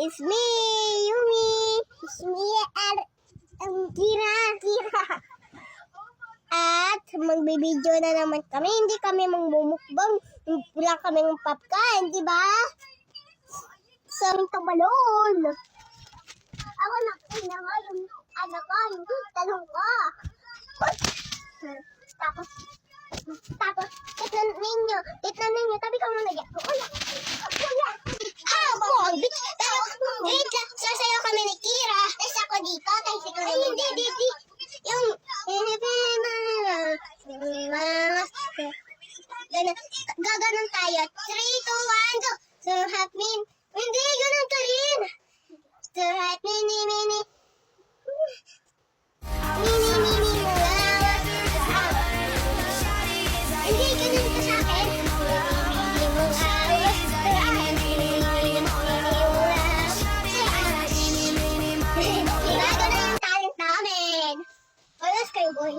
It's me, Yumi. It's me, Kira. At magbibideo na naman kami. Hindi kami magmumukbang. Wala kaming popcorn, di ba? Isang tabalon. Ako na nga yung anak ko, yung tanong ko. Tapos, tignan ninyo, tabi ka muna dyan. Kuya. Boy, pero, wait lang, sasayaw kami ni Kira. Tapos ako dito, tapos ikaw naman. Ay, hindi. Yung, gaganon tayo. 3, 2, 1, go. So, happy, hindi, ganun ka rin. So, happy, mini. Hindi, ganun ka sa akin. Gagano yung talent namin. Walas kayo, boy.